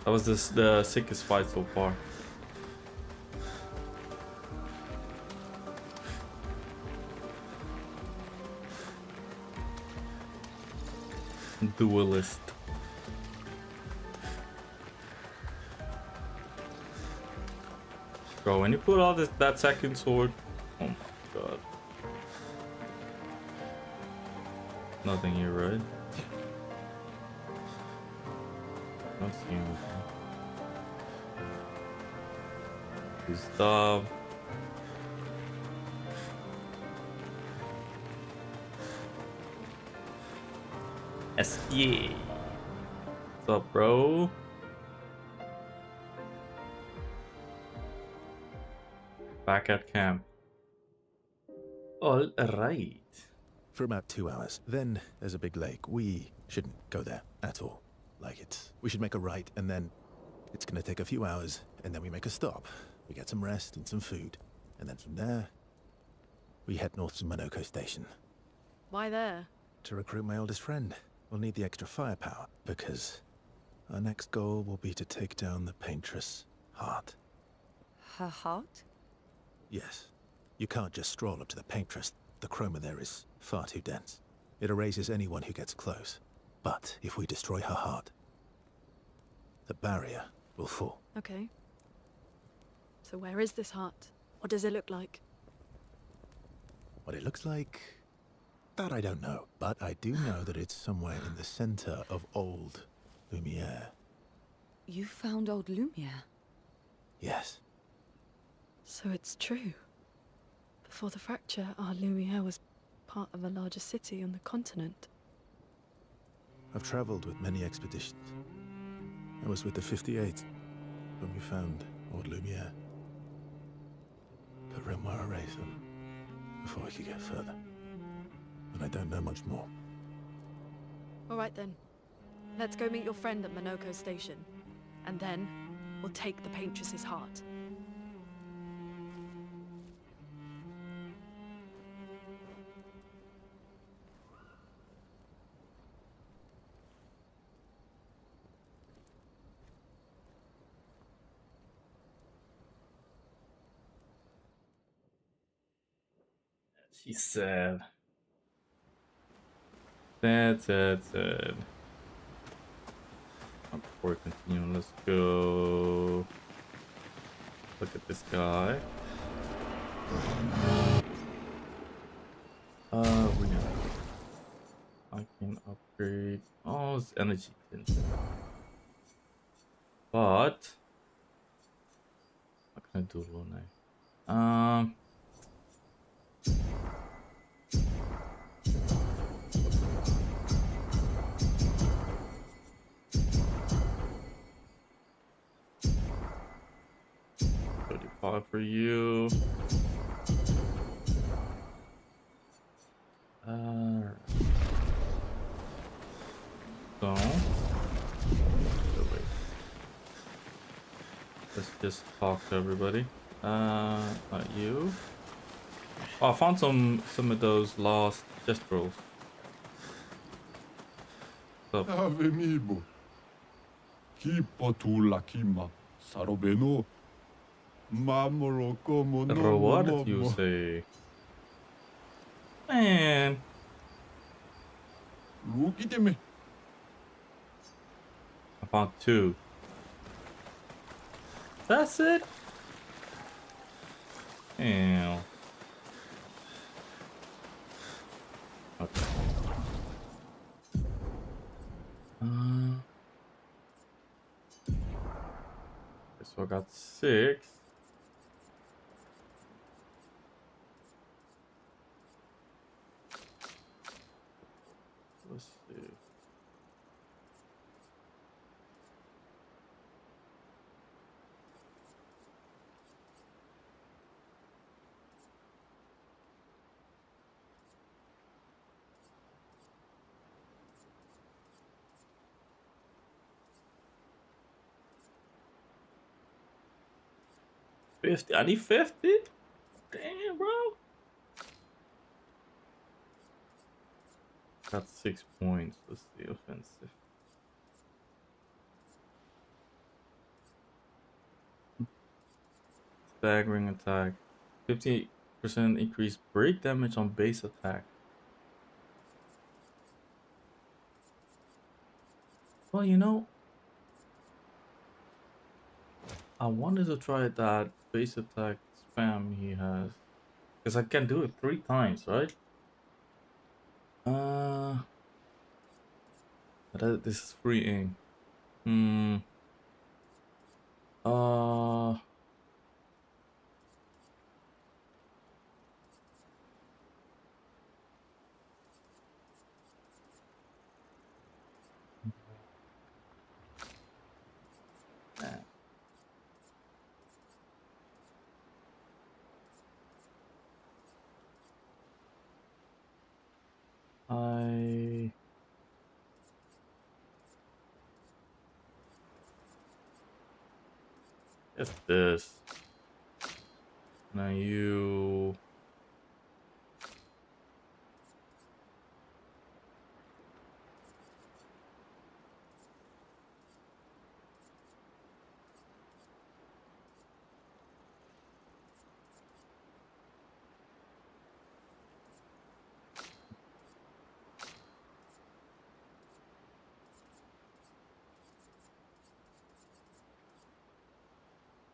That was the sickest fight so far. Duelist. Bro, when you put all that second sword, oh my god. Nothing here, right? Not seeing anything. Stop. Sciel. What's up, bro? Back at camp. All right. For about 2 hours. Then there's a big lake. We shouldn't go there at all. We should make a right, and then it's gonna take a few hours, and then we make a stop. We get some rest and some food, and then from there, we head north to Monoko Station. Why there? To recruit my oldest friend. We'll need the extra firepower, because our next goal will be to take down the Paintress heart. Her heart? Yes. You can't just stroll up to the Paintress. The chroma there is far too dense. It erases anyone who gets close. But if we destroy her heart, the barrier will fall. Okay. So where is this heart? What does it look like? What it looks like, that I don't know. But I do know that it's somewhere in the center of old Lumiere. You found old Lumiere? Yes. So it's true. Before the fracture, our Lumiere was part of a larger city on the continent. I've traveled with many expeditions. I was with the 58th when we found old Lumiere. But Renoir erased them before we could get further. And I don't know much more. All right then. Let's go meet your friend at Monoko Station. And then, we'll take the Paintress's heart. She said. Sad. Before we continue, let's go look at this guy. I can upgrade. Oh, it's energy intensive. But what can I do, Lone? For you. So let's just talk to everybody. Not you. Oh, I found some of those lost gestrels. So, Avenibo. Kipo tu la kima. Sarobeno. Mamoro como no reward, you say? Man. Look at me. I found 2. That's it? Damn. Okay. So I got 6. Let's see. I need 50? Damn, bro. Got 6 points. Let's see, offensive. Staggering attack. 58% increased break damage on base attack. Well, you know, I wanted to try that base attack spam he has. Because I can do it 3 times, right? This is freeing. Hmm. Uh. I guess this. Now you.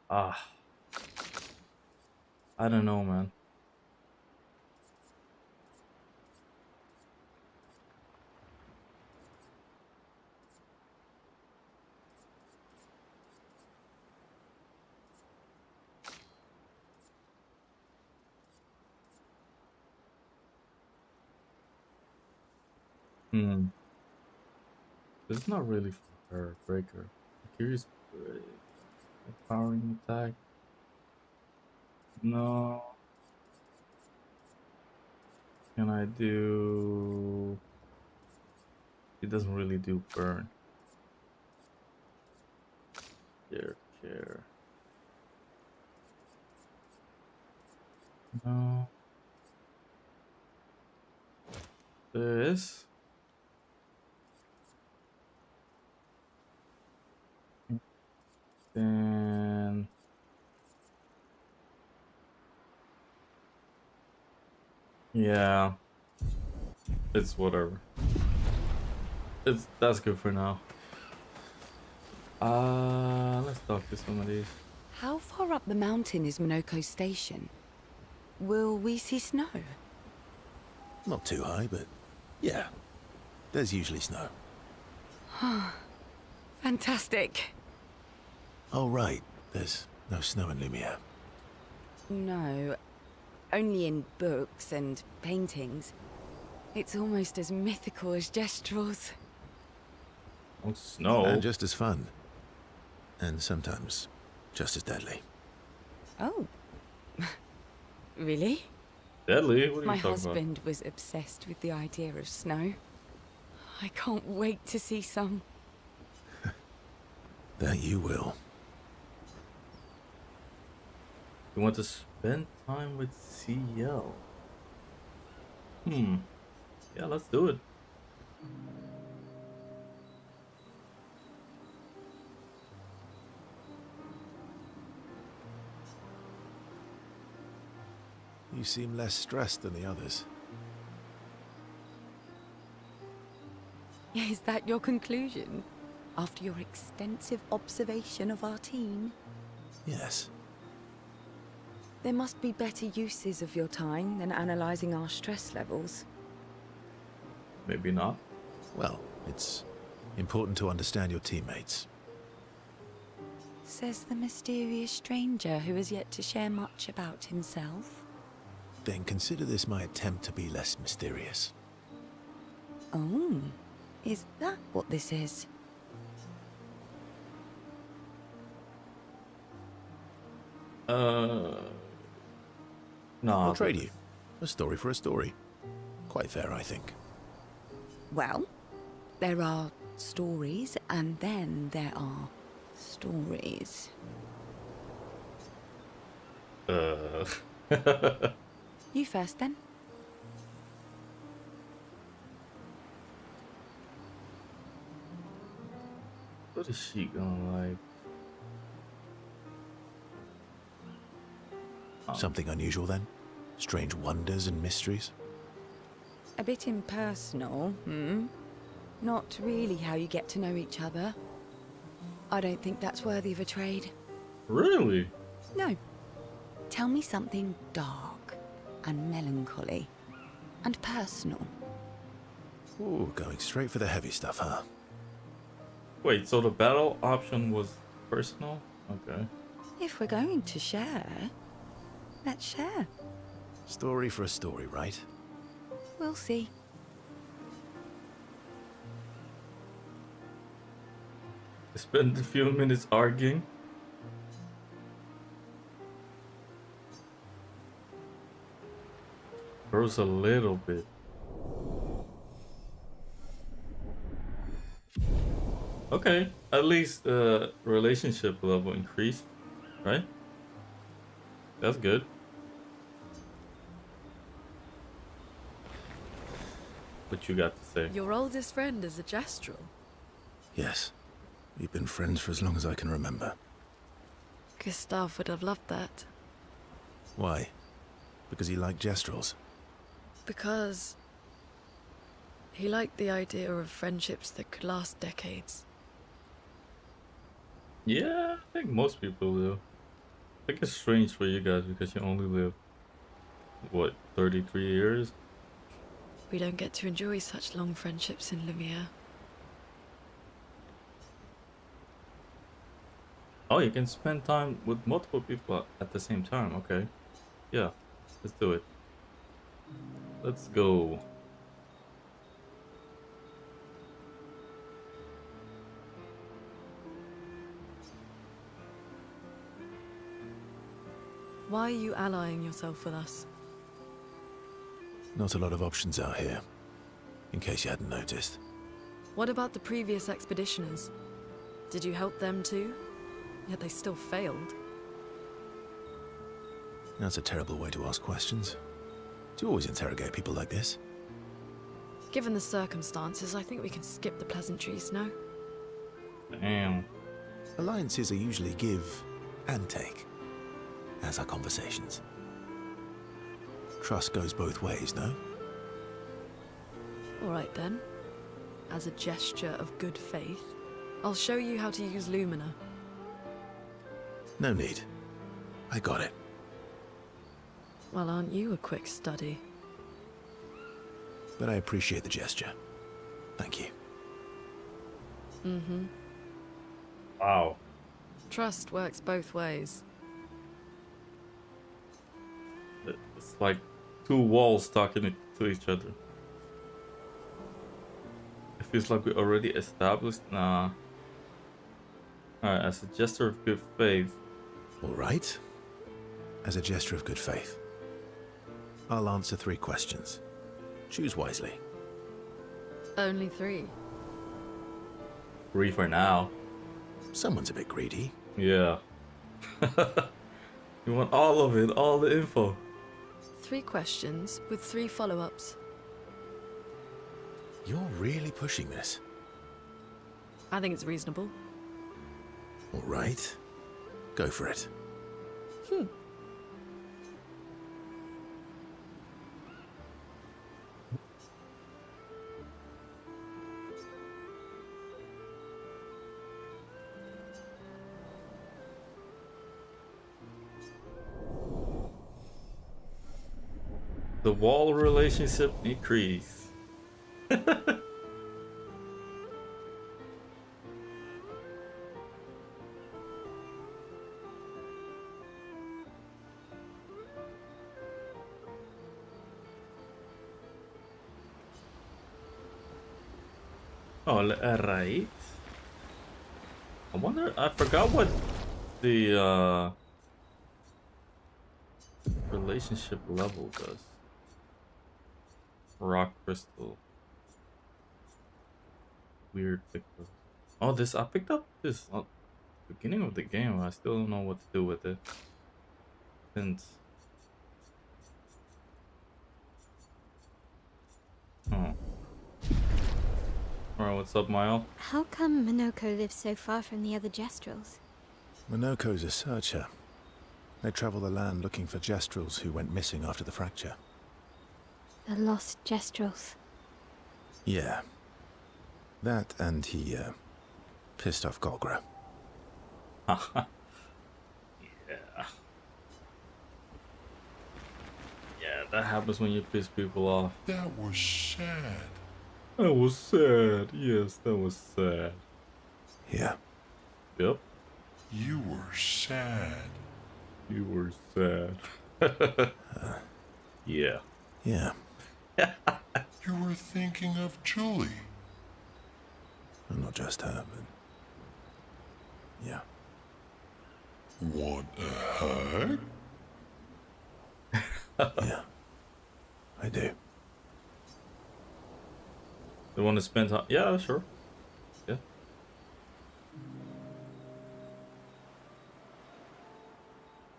Ah. I don't know, man. Hmm. This is not really for her. Breaker. Curious. Powering attack. No. Can I do? It doesn't really do burn. Care. No. This. Then. Yeah. It's whatever. That's good for now. Let's talk to some of these. How far up the mountain is Monoko Station? Will we see snow? Not too high, but yeah. There's usually snow. Fantastic. Oh, right. There's no snow in Lumiere. No, only in books and paintings. It's almost as mythical as Gestrels. Oh, snow. And just as fun. And sometimes just as deadly. Oh. Really? Deadly? What are you My talking husband was obsessed with the idea of snow. I can't wait to see some. That you will. about? You want to spend time with Sciel? Yeah, let's do it. You seem less stressed than the others. Is that your conclusion? After your extensive observation of our team? Yes. There must be better uses of your time than analyzing our stress levels. Maybe not. Well, it's important to understand your teammates. Says the mysterious stranger who has yet to share much about himself. Then consider this my attempt to be less mysterious. Oh, is that what this is? No. I'll trade you. A story for a story. Quite fair, I think. Well, there are stories, and then there are stories. You first, then. What is she gonna like? Something unusual then? Strange wonders and mysteries? A bit impersonal, hmm? Not really how you get to know each other. I don't think that's worthy of a trade. Really? No. Tell me something dark and melancholy and personal. Ooh, going straight for the heavy stuff, huh? Wait, so the battle option was personal? Okay. If we're going to share, let's share. Story for a story, right? We'll see. Spend a few minutes arguing. Grows a little bit. Okay, at least the relationship level increased, right? That's good. What you got to say? Your oldest friend is a gestural. Yes. We've been friends for as long as I can remember. Gustav would have loved that. Why? Because he liked gestrels? Because he liked the idea of friendships that could last decades. Yeah, I think most people do. I think it's strange for you guys because you only live, what, 33 years? We don't get to enjoy such long friendships in Lumiere. Oh, you can spend time with multiple people at the same time. Okay. Yeah, let's do it. Let's go. Why are you allying yourself with us? Not a lot of options out here, in case you hadn't noticed. What about the previous expeditioners? Did you help them too? Yet they still failed. That's a terrible way to ask questions. Do you always interrogate people like this? Given the circumstances, I think we can skip the pleasantries, no? Damn. Alliances are usually give and take, as are conversations. Trust goes both ways, no? Alright then. As a gesture of good faith, I'll show you how to use Lumina. No need. I got it. Well, aren't you a quick study? But I appreciate the gesture. Thank you. Mm-hmm. Wow. Trust works both ways. It's like two walls talking to each other. It feels like we already established. Nah. Alright, as a gesture of good faith. All right. As a gesture of good faith, I'll answer 3 questions. Choose wisely. Only 3. 3 for now. Someone's a bit greedy. Yeah. You want all of it, all the info. 3 questions with 3 follow-ups. You're really pushing this. I think it's reasonable. All right. Go for it. The wall relationship increase. Oh, right. I wonder, I forgot what the relationship level does. Rock crystal. Weird picture. Oh, this, I picked up this at the beginning of the game. I still don't know what to do with it. Since. Oh. Alright, what's up, Maelle? How come Monoko lives so far from the other Gestrels? Monoko's a searcher. They travel the land looking for Gestrels who went missing after the fracture. The lost Gestrels. Yeah. That and he, pissed off Golgra. Yeah. Yeah, that happens when you piss people off. That was sad. That was sad. Yes, that was sad. Yeah. Yep. You were sad. You were sad. Yeah. Yeah. You were thinking of Julie. Well, not just her, but... yeah. Want a hug? Yeah. I do. They want to spend time. Yeah, sure. Yeah.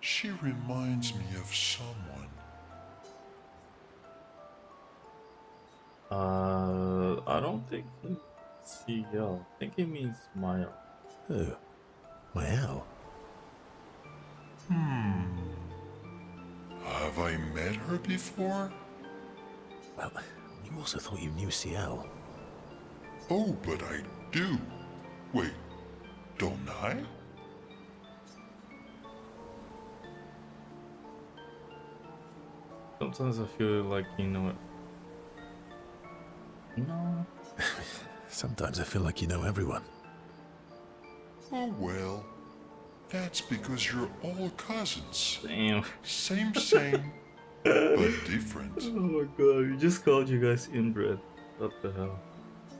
She reminds me of someone. I don't think he means Sciel. I think he means Maelle. Who? Maelle? Have I met her before? Well, you also thought you knew Sciel. Oh, but I do. Wait, don't I? Sometimes I feel like you know it. No. Sometimes I feel like you know everyone. Oh well. That's because you're all cousins. Damn. Same, but different. Oh my god, you just called you guys inbred. What the hell?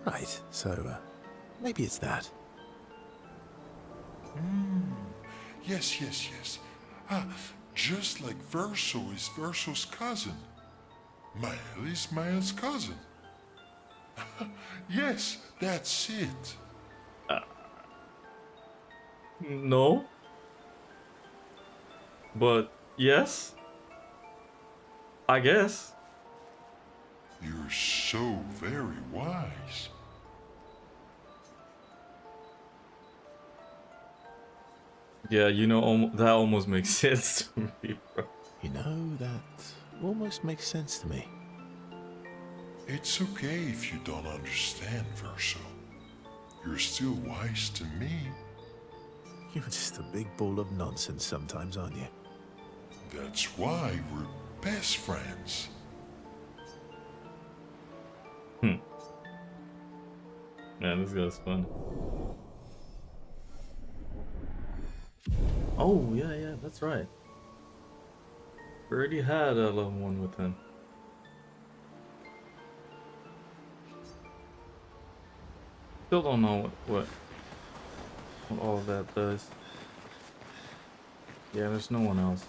Right, so, maybe it's that. Yes. Ah, just like Verso is Verso's cousin. Maelle is Maelle's cousin. Yes, that's it. No. But yes. I guess. You're so very wise. Yeah, you know, that almost makes sense to me, bro. You know, that almost makes sense to me. It's okay if you don't understand, Verso. You're still wise to me. You're just a big ball of nonsense sometimes, aren't you? That's why we're best friends. Man, this guy's fun. Oh, yeah, that's right. We already had a level 1 with him. Still don't know what all of that does. Yeah, there's no one else.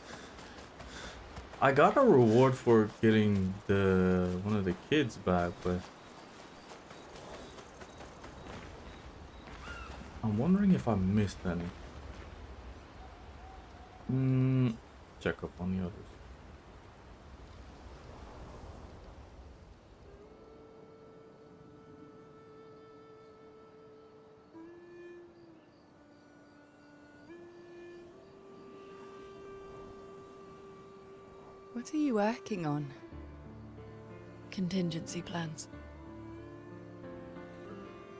I got a reward for getting one of the kids back, but I'm wondering if I missed any. Check up on the others. What are you working on? Contingency plans.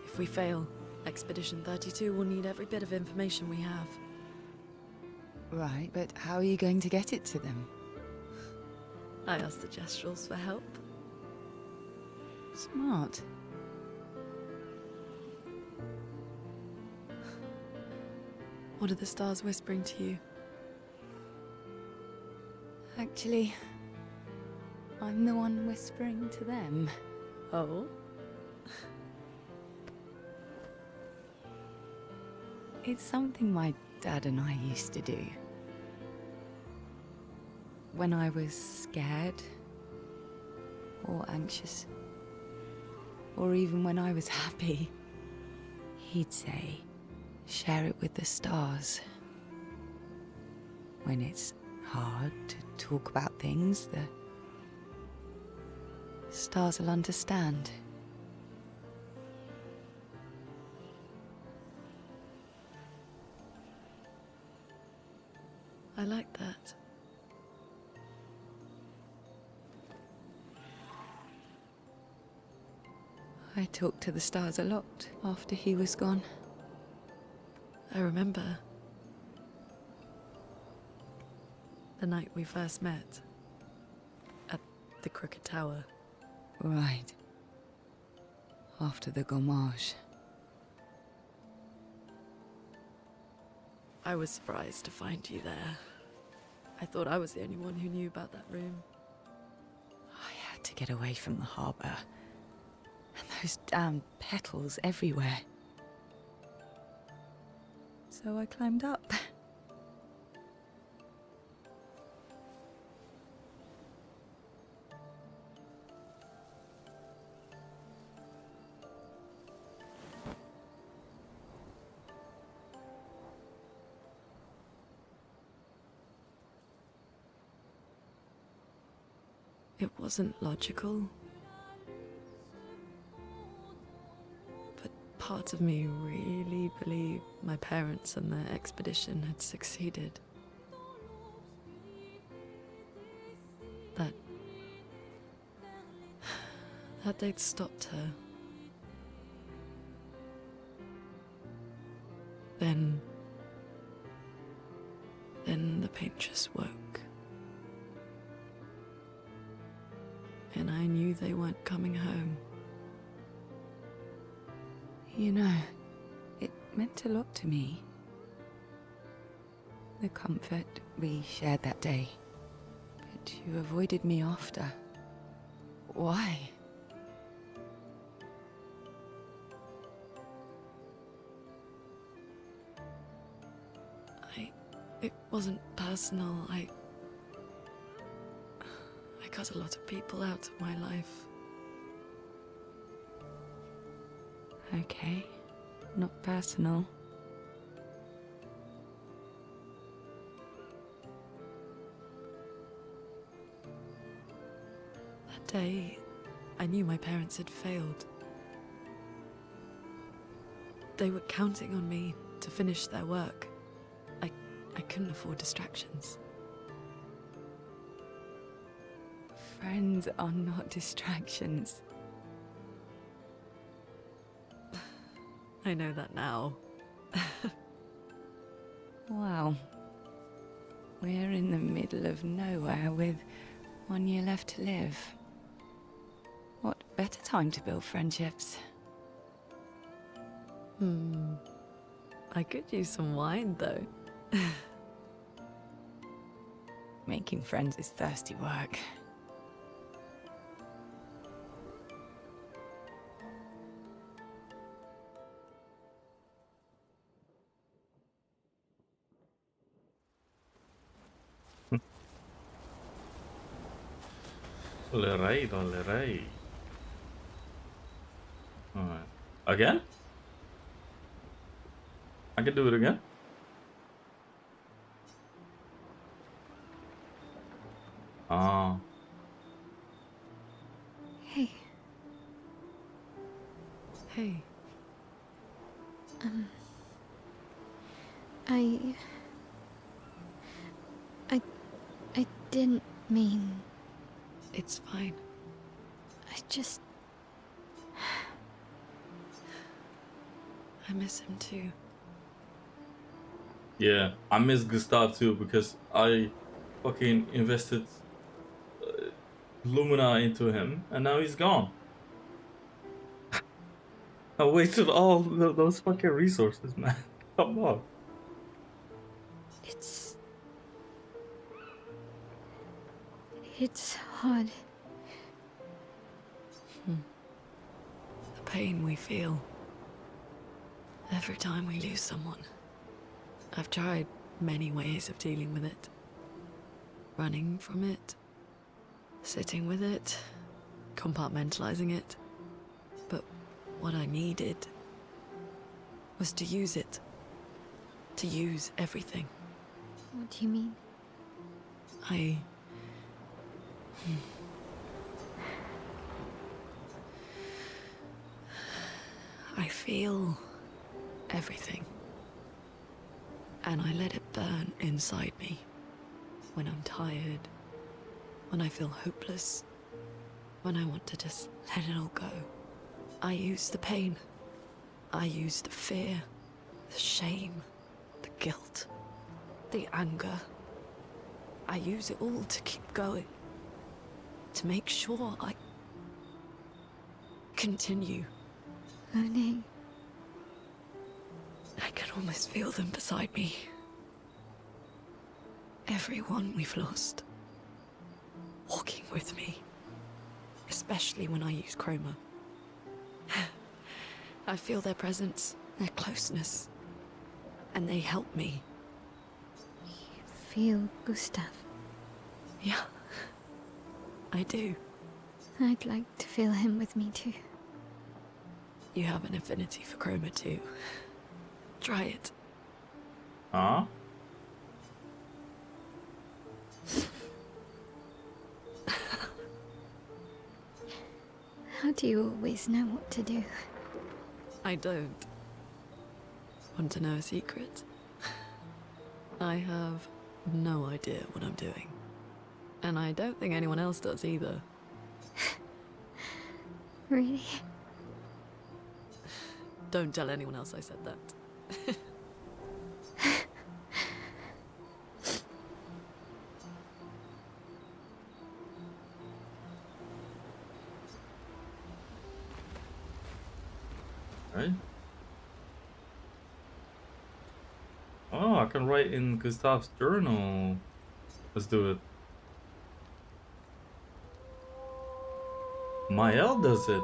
If we fail, Expedition 32 will need every bit of information we have. Right, but how are you going to get it to them? I asked the Gestrels for help. Smart. What are the stars whispering to you? Actually, I'm the one whispering to them. Oh? It's something my dad and I used to do. When I was scared, or anxious, or even when I was happy, he'd say, share it with the stars. When it's hard to talk about things, the stars will understand. I like that. I talked to the stars a lot after he was gone. I remember the night we first met at the Crooked Tower. Right. After the gommage. I was surprised to find you there. I thought I was the only one who knew about that room. I had to get away from the harbor. And those damn petals everywhere. So I climbed up. It wasn't logical. But part of me really believed my parents and their expedition had succeeded. That they'd stopped her. Then the Paintress woke. And I knew they weren't coming home. You know, it meant a lot to me. The comfort we shared that day. But you avoided me after. Why? It wasn't personal. I cut a lot of people out of my life. Okay, not personal. That day, I knew my parents had failed. They were counting on me to finish their work. I couldn't afford distractions. Friends are not distractions. I know that now. Wow. We're in the middle of nowhere with 1 year left to live. What better time to build friendships? I could use some wine, though. Making friends is thirsty work. Alright. Alright. Again? I can do it again? Ah. Hey, Hey, I didn't mean. it's fine. I just. I miss him too. Yeah, I miss Gustav too because I fucking invested Lumina into him and now he's gone. I wasted all those fucking resources, man. Come on. It's hard. The pain we feel every time we lose someone. I've tried many ways of dealing with it. Running from it, sitting with it, compartmentalizing it. But what I needed was to use it. To use everything. What do you mean? I feel everything. And I let it burn inside me. when I'm tired, when I feel hopeless, when I want to just let it all go. I use the pain. I use the fear, the shame, the guilt, the anger. I use it all to keep going. To make sure I continue. Monet. I can almost feel them beside me. Everyone we've lost. Walking with me. Especially when I use chroma. I feel their presence, their closeness. And they help me. You feel Gustav? Yeah, I do. I'd like to feel him with me too. You have an affinity for chroma too. Try it. Huh? How do you always know what to do? I don't. Want to know a secret? I have no idea what I'm doing. And I don't think anyone else does either. Really? Don't tell anyone else I said that. Right? Oh, I can write in Gustav's journal. Let's do it. Maelle does it.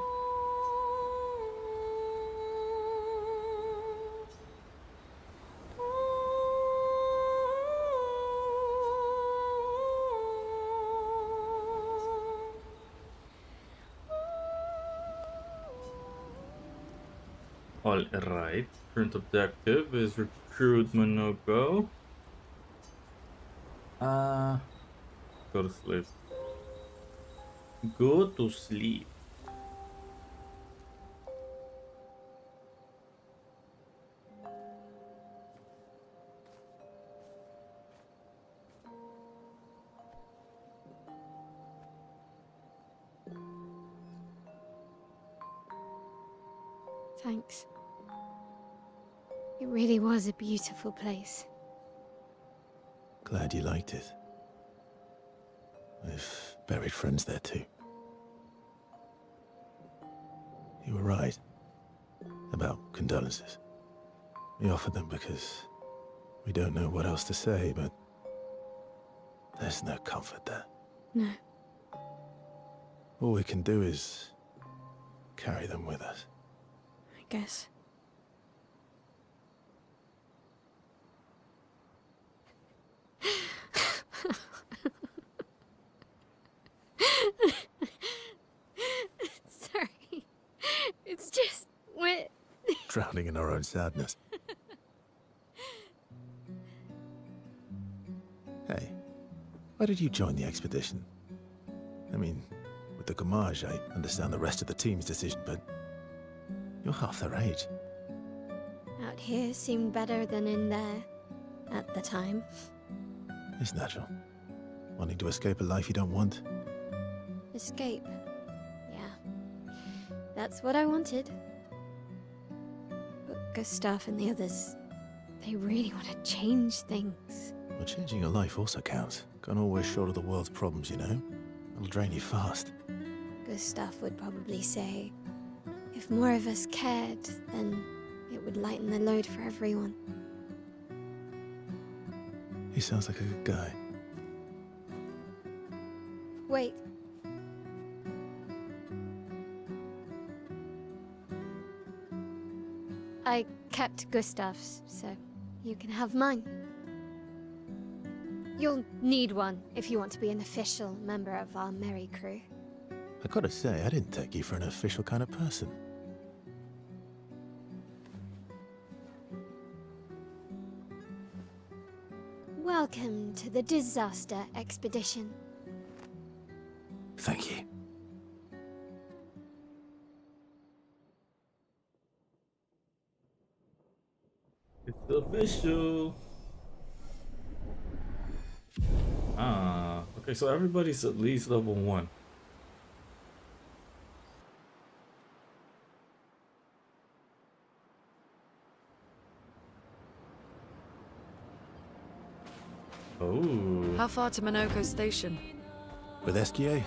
Alright, current objective is recruit Monoko. Go to sleep. Go to sleep. Thanks. It really was a beautiful place. Glad you liked it. I've buried friends there too. You were right about condolences. We offered them because we don't know what else to say, but there's no comfort there. No. All we can do is carry them with us. I guess. Sorry. It's just wet. Drowning in our own sadness. Hey, why did you join the expedition? I mean, with the Gommage, I understand the rest of the team's decision, but you're half their age. Out here seemed better than in there. At the time. It's natural. Wanting to escape a life you don't want. Escape. Yeah. That's what I wanted. But Gustav and the others, they really want to change things. Well, changing your life also counts. Can't always shoulder the world's problems, you know? It'll drain you fast. Gustav would probably say, if more of us cared, then it would lighten the load for everyone. He sounds like a good guy. Wait. I kept Gustav's, so you can have mine. You'll need one if you want to be an official member of our merry crew. I gotta say, I didn't take you for an official kind of person. Welcome to the disaster expedition. Thank you. It's official. Ah. so everybody's at least level 1. Oh. How far to Monoko Station? With SGA,